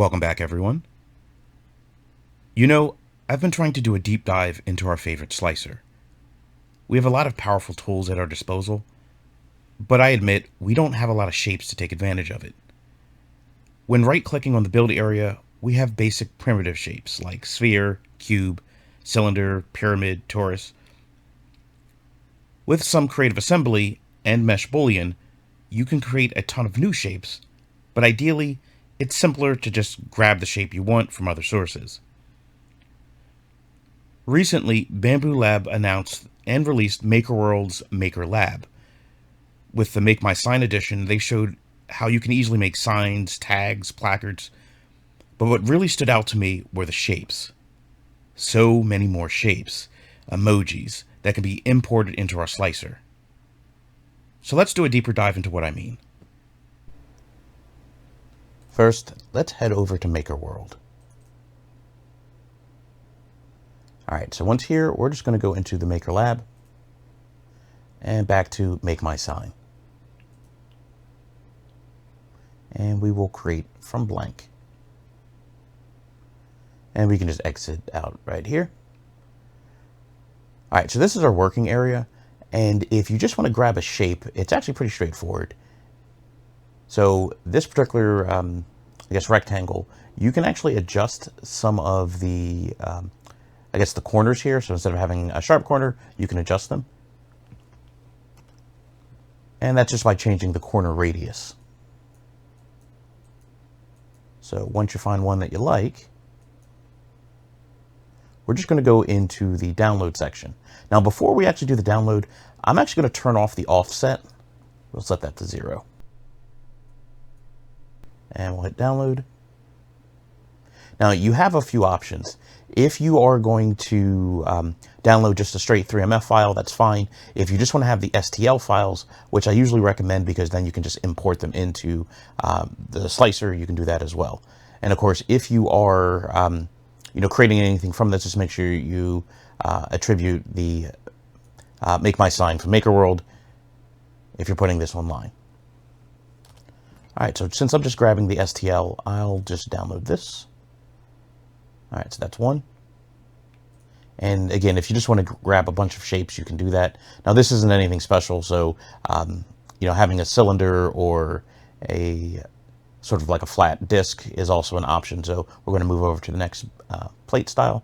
Welcome back, everyone. You know, I've been trying to do a deep dive into our favorite slicer. We have a lot of powerful tools at our disposal, but I admit we don't have a lot of shapes to take advantage of it. When right-clicking on the build area, we have basic primitive shapes like sphere, cube, cylinder, pyramid, torus. With some creative assembly and mesh boolean, you can create a ton of new shapes, but ideally, it's simpler to just grab the shape you want from other sources. Recently, Bamboo Lab announced and released Makerworld's Maker Lab. With the Make My Sign edition, they showed how you can easily make signs, tags, placards, but what really stood out to me were the shapes. So many more shapes, emojis, that can be imported into our slicer. So let's do a deeper dive into what I mean. First, let's head over to Makerworld. Alright, so once here, we're just going to go into the Maker Lab and back to Make My Sign. And we will create from blank. And we can just exit out right here. Alright, so this is our working area. And if you just want to grab a shape, it's actually pretty straightforward. So this particular, rectangle, you can actually adjust some of the, the corners here. So instead of having a sharp corner, you can adjust them. And that's just by changing the corner radius. So once you find one that you like, we're just going to go into the download section. Now, before we actually do the download, I'm actually going to turn off the offset. We'll set that to 0. And we'll hit download. Now, you have a few options. If you are going to download just a straight 3MF file, that's fine. If you just want to have the STL files, which I usually recommend because then you can just import them into the slicer, you can do that as well. And of course, if you are creating anything from this, just make sure you attribute the Make My Sign from Makerworld if you're putting this online. All right, so since I'm just grabbing the STL, I'll just download this. All right, so that's one. And again, if you just want to grab a bunch of shapes, you can do that. Now, this isn't anything special, so having a cylinder or a sort of like a flat disc is also an option. So we're going to move over to the next plate style.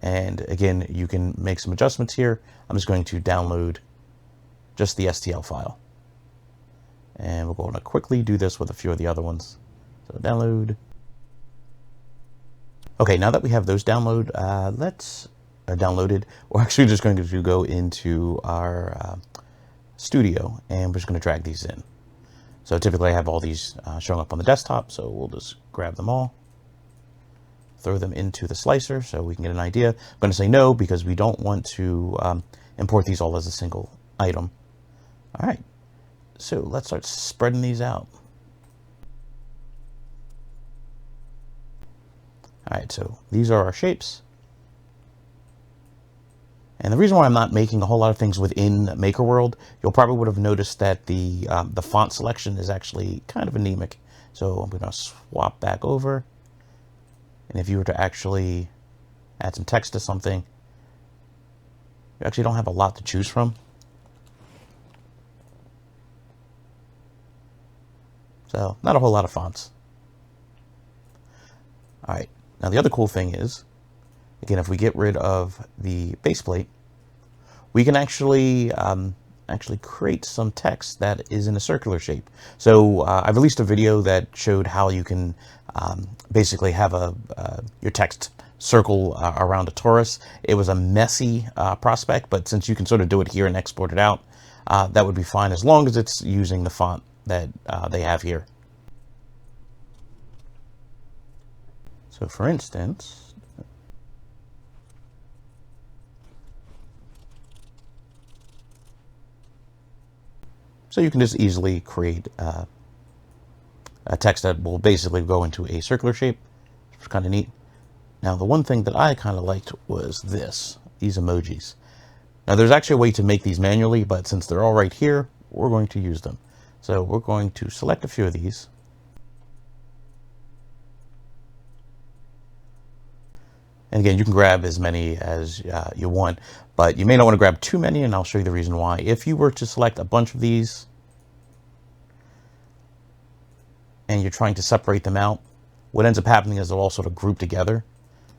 And again, you can make some adjustments here. I'm just going to download just the STL file. And we're going to quickly do this with a few of the other ones. So download. Okay, now that we have those downloaded, we're actually just going to go into our studio and we're just going to drag these in. So typically I have all these showing up on the desktop, so we'll just grab them all, throw them into the slicer so we can get an idea. I'm going to say no because we don't want to import these all as a single item. All right, so let's start spreading these out. All right, so these are our shapes. And the reason why I'm not making a whole lot of things within Makerworld, you'll probably would have noticed that the font selection is actually kind of anemic. So I'm going to swap back over. And if you were to actually add some text to something, you actually don't have a lot to choose from. So not a whole lot of fonts. All right. Now the other cool thing is, again, if we get rid of the base plate, we can actually create some text that is in a circular shape. So I released a video that showed how you can basically have your text circle around a torus. It was a messy prospect, but since you can sort of do it here and export it out, that would be fine as long as it's using the font that they have here. So for instance, so you can just easily create a text that will basically go into a circular shape, which is kind of neat. Now, the one thing that I kind of liked was these emojis. Now, there's actually a way to make these manually, but since they're all right here, we're going to use them. So we're going to select a few of these. And again, you can grab as many as you want, but you may not want to grab too many, and I'll show you the reason why. If you were to select a bunch of these and you're trying to separate them out, what ends up happening is they'll all sort of group together.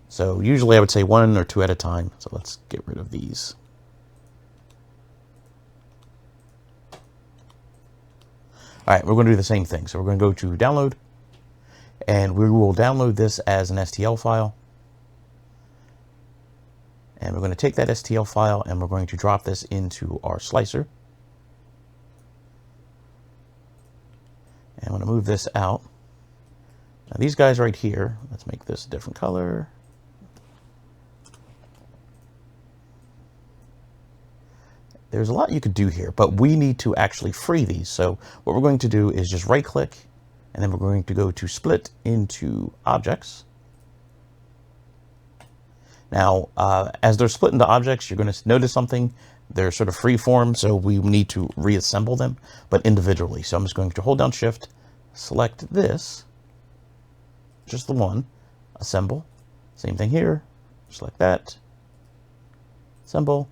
So usually I would say 1 or 2 at a time. So let's get rid of these. All right, we're going to do the same thing. So we're going to go to download, and we will download this as an STL file. And we're going to take that STL file and we're going to drop this into our slicer. And I'm going to move this out. Now these guys right here, let's make this a different color. There's a lot you could do here, but we need to actually free these. So what we're going to do is just right click, and then we're going to go to split into objects. Now, as they're split into objects, you're going to notice something. They're sort of free form, so we need to reassemble them, but individually. So I'm just going to hold down Shift, select this, just the one, assemble. Same thing here, select that, assemble,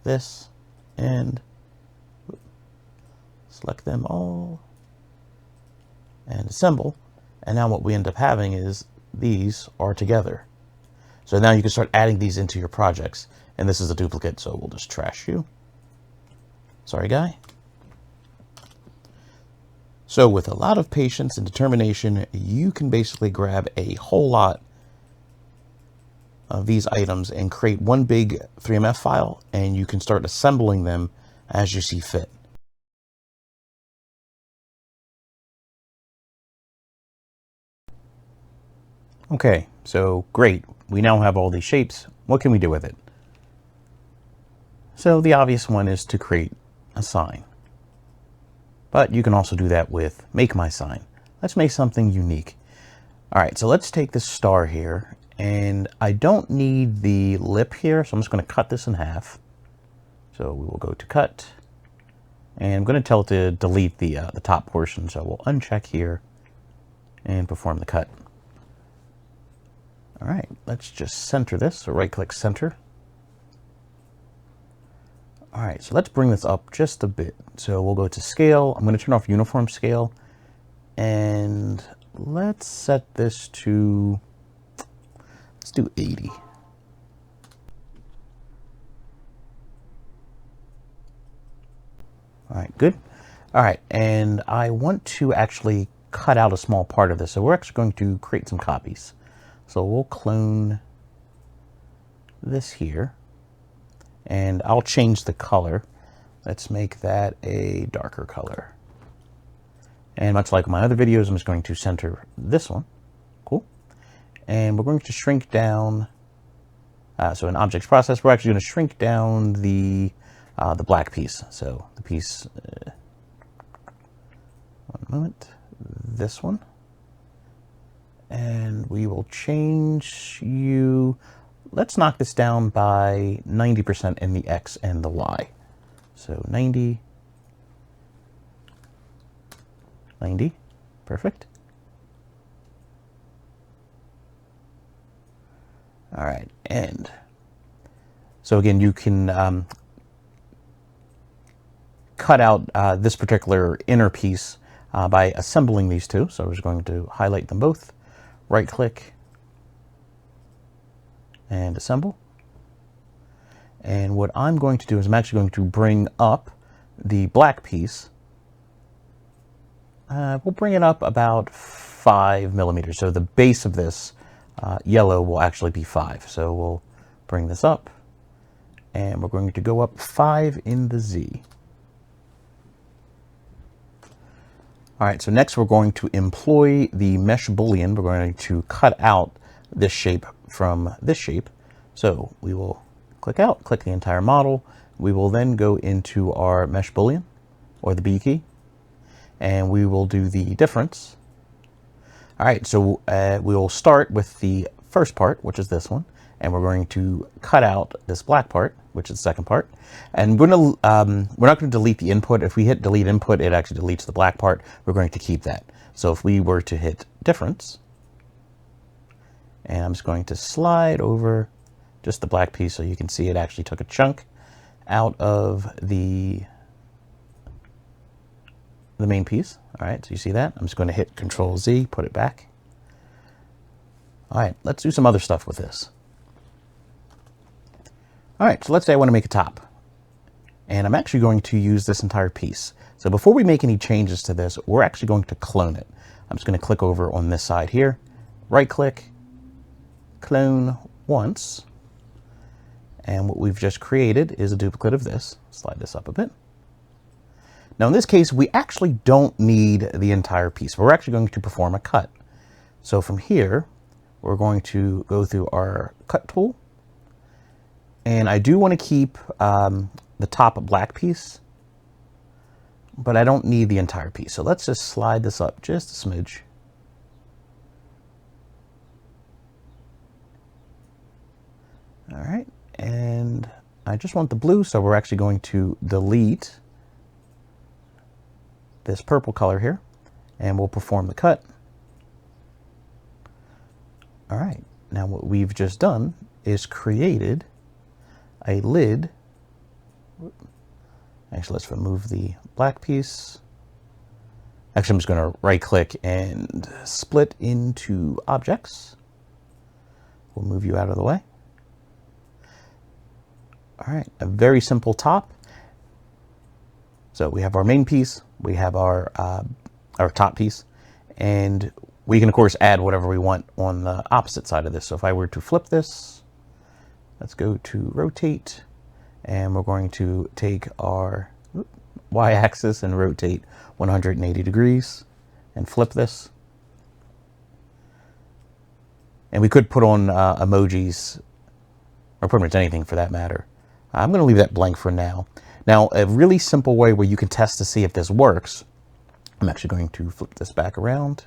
this, and select them all, and assemble. And now what we end up having is these are together. So now you can start adding these into your projects. And this is a duplicate, so we'll just trash you. Sorry, guy. So with a lot of patience and determination, you can basically grab a whole lot of these items and create one big 3MF file, and you can start assembling them as you see fit. Okay, so great. We now have all these shapes. What can we do with it? So the obvious one is to create a sign. But you can also do that with Make My Sign. Let's make something unique. All right, so let's take this star here, and I don't need the lip here, so I'm just going to cut this in half. So we will go to cut, and I'm going to tell it to delete the top portion. So we'll uncheck here and perform the cut. All right, let's just center this. So right-click center. All right, so let's bring this up just a bit. So we'll go to scale. I'm going to turn off uniform scale, and let's set this to, let's do 80. All right, good. All right, and I want to actually cut out a small part of this. So we're actually going to create some copies. So we'll clone this here, and I'll change the color. Let's make that a darker color. And much like my other videos, I'm just going to center this one. Cool. And we're going to shrink down, so in objects process, we're actually going to shrink down the black piece. So the piece, one moment, this one. And we will change you, let's knock this down by 90% in the X and the Y. So 90, 90, perfect. All right, and so again, you can cut out this particular inner piece by assembling these two. So we're just going to highlight them both. Right click and assemble. And what I'm going to do is I'm actually going to bring up the black piece. We'll bring it up about 5 millimeters. So the base of this yellow will actually be 5. So we'll bring this up, and we're going to go up 5 in the Z. All right, so next we're going to employ the mesh boolean. We're going to cut out this shape from this shape. So we will click out, click the entire model. We will then go into our mesh boolean, or the B key, and we will do the difference. All right, so we will start with the first part, which is this one, and we're going to cut out this black part, which is the second part. And we're not going to delete the input. If we hit delete input, it actually deletes the black part. We're going to keep that. So if we were to hit difference, And I'm just going to slide over just the black piece so you can see it actually took a chunk out of the main piece. All right, so you see that? I'm just going to hit Control Z, put it back. All right, let's do some other stuff with this. All right, so let's say I want to make a top. And I'm actually going to use this entire piece. So before we make any changes to this, we're actually going to clone it. I'm just going to click over on this side here, right click, clone once. And what we've just created is a duplicate of this. Slide this up a bit. Now in this case, we actually don't need the entire piece. We're actually going to perform a cut. So from here, we're going to go through our cut tool. And I do want to keep the top black piece, but I don't need the entire piece. So let's just slide this up just a smidge. All right, and I just want the blue, so we're actually going to delete this purple color here, and we'll perform the cut. All right, now what we've just done is created a lid. Actually, let's remove the black piece. Actually, I'm just going to right click and split into objects. We'll move you out of the way. All right, a very simple top. So we have our main piece, we have our top piece, and we can of course add whatever we want on the opposite side of this. So if I were to flip this, let's go to rotate, and we're going to take our y-axis and rotate 180 degrees and flip this. And we could put on emojis, or pretty much anything for that matter. I'm going to leave that blank for now. Now, a really simple way where you can test to see if this works, I'm actually going to flip this back around.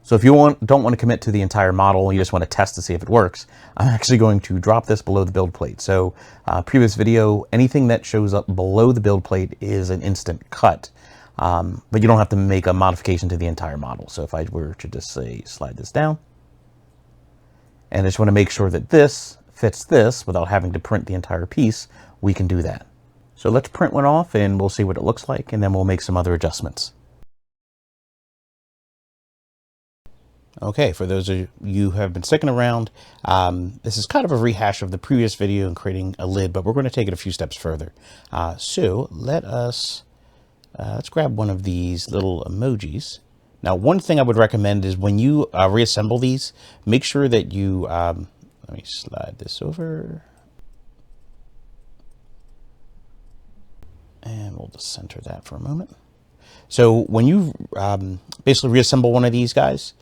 So if you don't want to commit to the entire model, you just want to test to see if it works, I'm actually going to drop this below the build plate. So previous video, anything that shows up below the build plate is an instant cut, but you don't have to make a modification to the entire model. So if I were to just say slide this down, and I just want to make sure that this fits this without having to print the entire piece, we can do that. So let's print one off and we'll see what it looks like, and then we'll make some other adjustments. Okay, for those of you who have been sticking around, this is kind of a rehash of the previous video in creating a lid, but we're going to take it a few steps further. So let's grab one of these little emojis. Now, one thing I would recommend is when you reassemble these, make sure that you, let me slide this over. And we'll just center that for a moment. So when you basically reassemble one of these guys,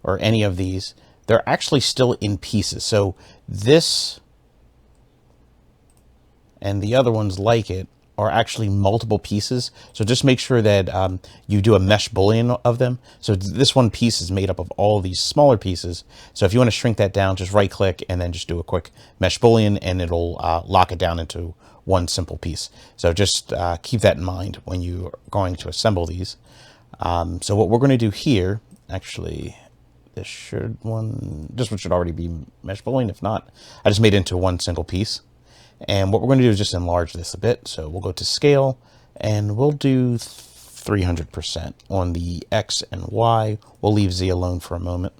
or any of these, they're actually still in pieces. So this and the other ones like it are actually multiple pieces. So just make sure that you do a mesh boolean of them. So this one piece is made up of all of these smaller pieces. So if you want to shrink that down, just right click and then just do a quick mesh boolean, and it'll lock it down into one simple piece. So just keep that in mind when you're going to assemble these. So what we're going to do here, actually, this one should already be mesh boolean. If not, I just made it into one single piece. And what we're going to do is just enlarge this a bit. So we'll go to scale and we'll do 300% on the X and Y. We'll leave Z alone for a moment.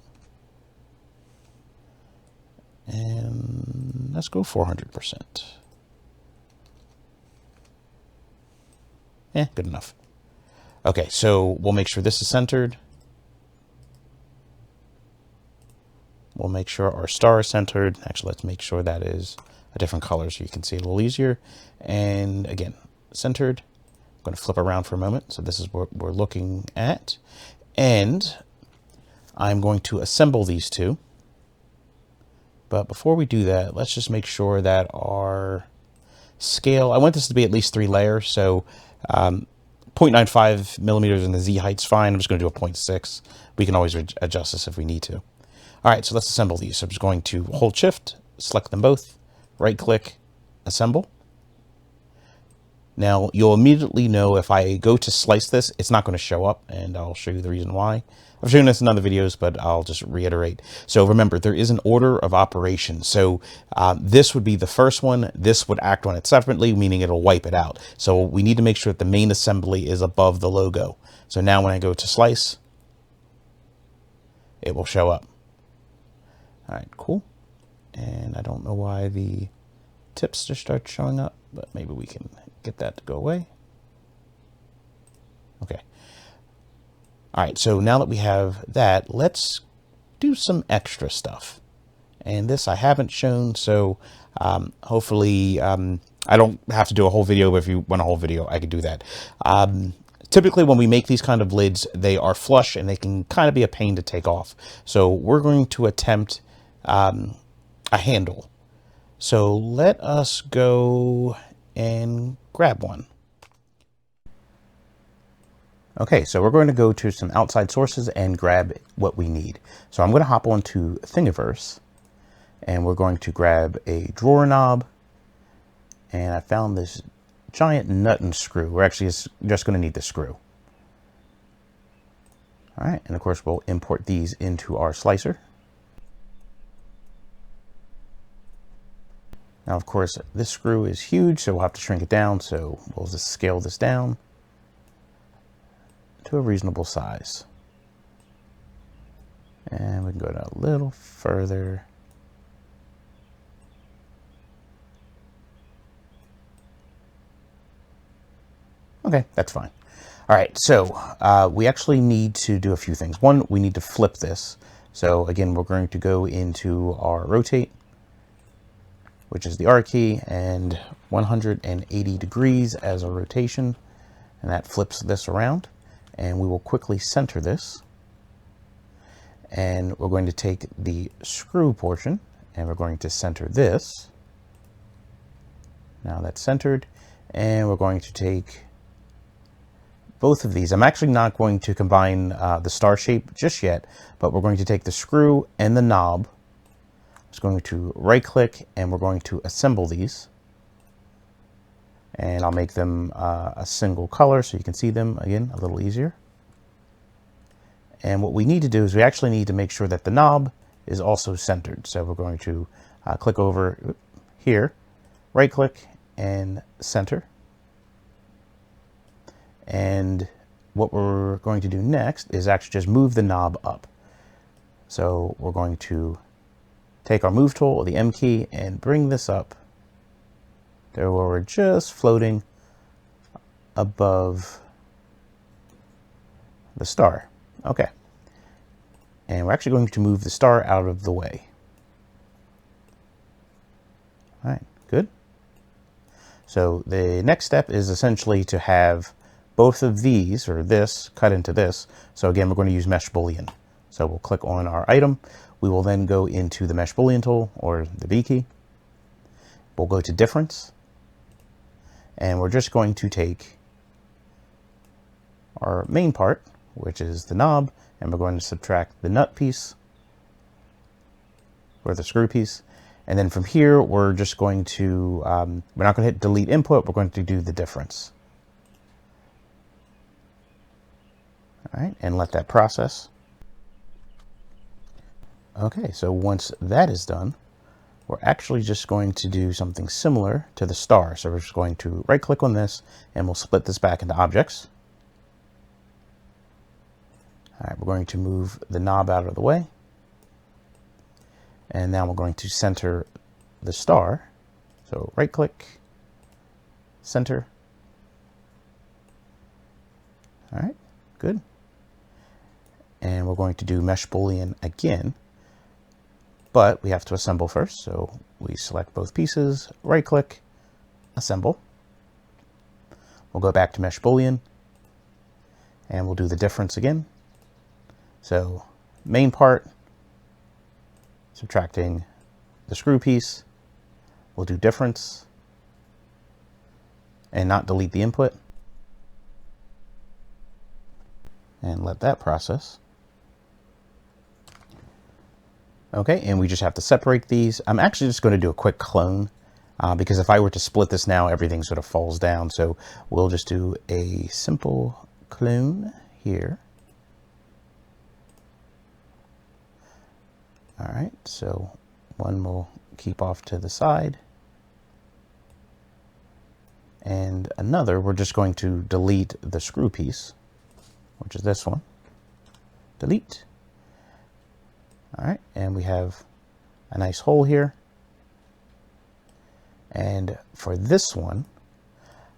And let's go 400%. Yeah, good enough. Okay, so we'll make sure this is centered. We'll make sure our star is centered. Actually, let's make sure that is a different color so you can see it a little easier. And again, centered. I'm going to flip around for a moment. So this is what we're looking at. And I'm going to assemble these two. But before we do that, let's just make sure that our scale, I want this to be at least 3 layers. So 0.95 millimeters in the Z height's fine. I'm just going to do a 0.6. We can always adjust this if we need to. All right, so let's assemble these. So I'm just going to hold shift, select them both, right click, assemble. Now you'll immediately know if I go to slice this, it's not going to show up, and I'll show you the reason why. I've shown this in other videos, but I'll just reiterate. So remember, there is an order of operations. So this would be the first one. This would act on it separately, meaning it'll wipe it out. So we need to make sure that the main assembly is above the logo. So now when I go to slice, it will show up. All right, cool. And I don't know why the tips just start showing up, but maybe we can get that to go away. Okay. All right, so now that we have that, let's do some extra stuff. And this I haven't shown, so hopefully I don't have to do a whole video, but if you want a whole video, I could do that. Typically, when we make these kind of lids, they are flush and they can kind of be a pain to take off. So we're going to attempt a handle. So let us go and grab one. Okay, so we're going to go to some outside sources and grab what we need. So I'm going to hop onto Thingiverse, and we're going to grab a drawer knob, and I found this giant nut and screw. We're actually just going to need the screw. All right, and of course we'll import these into our slicer. Now, of course, this screw is huge, so we'll have to shrink it down. So we'll just scale this down to a reasonable size. And we can go down a little further. Okay, that's fine. All right, so we actually need to do a few things. One, we need to flip this. So again, we're going to go into our rotate, which is the R key, and 180 degrees as a rotation, and that flips this around. And we will quickly center this. And we're going to take the screw portion, and we're going to center this. Now that's centered, and we're going to take both of these. I'm actually not going to combine the star shape just yet, but we're going to take the screw and the knob. I'm just going to right click, and we're going to assemble these. And I'll make them a single color so you can see them again a little easier. And what we need to do is we actually need to make sure that the knob is also centered. So we're going to click over here, right click, and center. And what we're going to do next is actually just move the knob up. So we're going to take our move tool, or the M key, and bring this up there where we're just floating above the star. Okay. And we're actually going to move the star out of the way. All right, good. So the next step is essentially to have both of these, or this, cut into this. So again, we're going to use mesh boolean. So we'll click on our item. We will then go into the mesh boolean tool, or the B key. We'll go to difference. And we're just going to take our main part, which is the knob, and we're going to subtract the nut piece, or the screw piece. And then from here, we're just going to, we're not going to hit delete input, we're going to do the difference. All right, and let that process. Okay, so once that is done, we're actually just going to do something similar to the star. So we're just going to right click on this, and we'll split this back into objects. All right, we're going to move the knob out of the way. And now we're going to center the star. So right click, center. All right, good. And we're going to do mesh boolean again, but we have to assemble first. So we select both pieces, right click, assemble. We'll go back to mesh boolean, and we'll do the difference again. So main part, subtracting the screw piece, we'll do difference, and not delete the input, and let that process. Okay, and we just have to separate these. I'm actually just going to do a quick clone because if I were to split this now, everything sort of falls down. So we'll just do a simple clone here. All right, so one will keep off to the side. And another, we're just going to delete the screw piece, which is this one. Delete. All right, and we have a nice hole here. And for this one,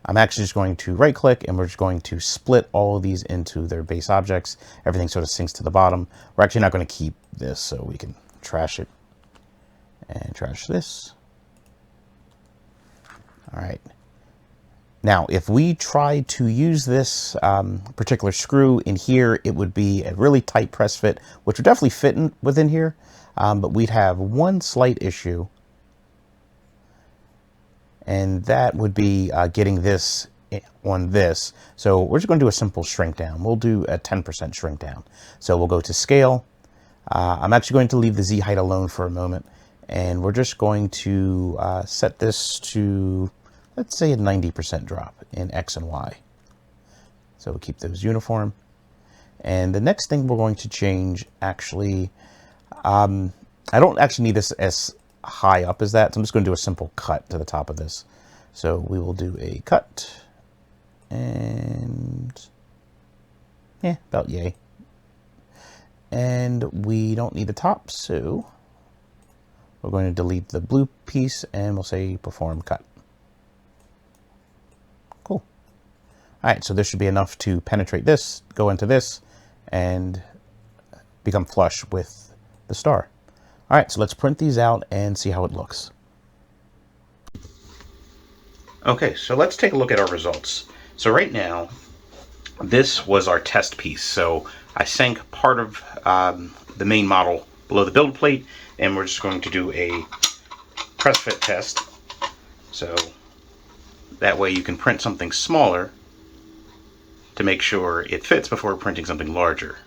I'm actually just going to right click and we're just going to split all of these into their base objects. Everything sort of sinks to the bottom. We're actually not going to keep this, so we can trash it and trash this. All right. Now, if we try to use this particular screw in here, it would be a really tight press fit, which would definitely fit within here, but we'd have one slight issue, and that would be getting this on this. So we're just going to do a simple shrink down. We'll do a 10% shrink down. So we'll go to scale. I'm actually going to leave the Z height alone for a moment, and we're just going to set this to, let's say, a 90% drop in X and Y. So we'll keep those uniform. And the next thing we're going to change, actually, I don't actually need this as high up as that, so I'm just going to do a simple cut to the top of this. So we will do a cut, and yeah, about yay. And we don't need the top, so we're going to delete the blue piece and we'll say perform cut. Cool. All right, so this should be enough to penetrate this, go into this, and become flush with the star. All right, so let's print these out and see how it looks. Okay, so let's take a look at our results. So right now, this was our test piece. So I sank part of the main model below the build plate, and we're just going to do a press fit test. So that way you can print something smaller to make sure it fits before printing something larger.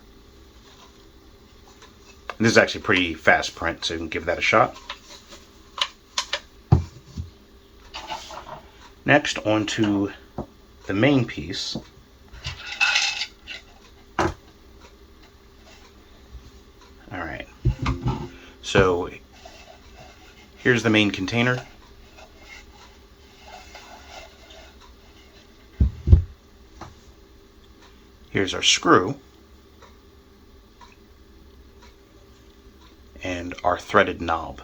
And this is actually pretty fast print, so you can give that a shot. Next, onto the main piece. Alright, so here's the main container. Here's our screw. And our threaded knob.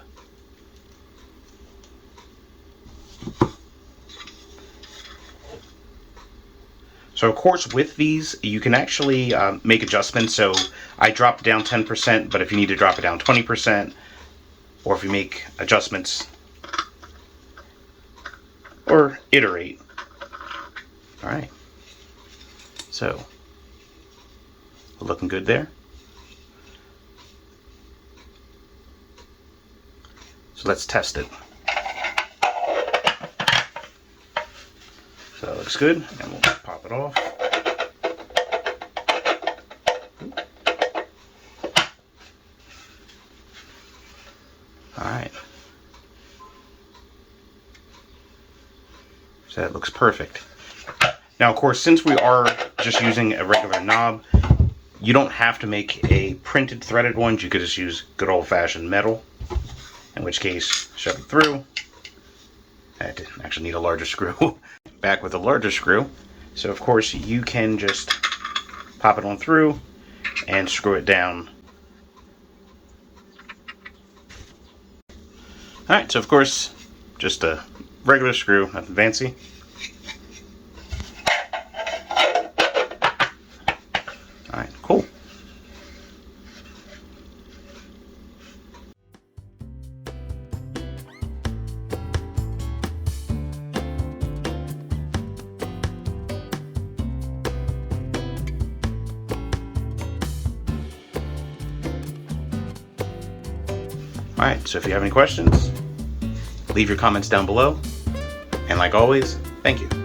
So of course with these you can actually make adjustments. So I dropped down 10%, but if you need to drop it down 20%, or if you make adjustments or iterate. Alright, so looking good there. So let's test it. So that looks good, and we'll pop it off. Alright. So that looks perfect. Now, of course, since we are just using a regular knob, you don't have to make a printed threaded one. You could just use good old-fashioned metal. In which case, shove it through. I didn't actually need a larger screw. Back with a larger screw. So of course you can just pop it on through and screw it down. Alright, so of course, just a regular screw, nothing fancy. Alright, cool. Alright, so if you have any questions, leave your comments down below. And like always, thank you.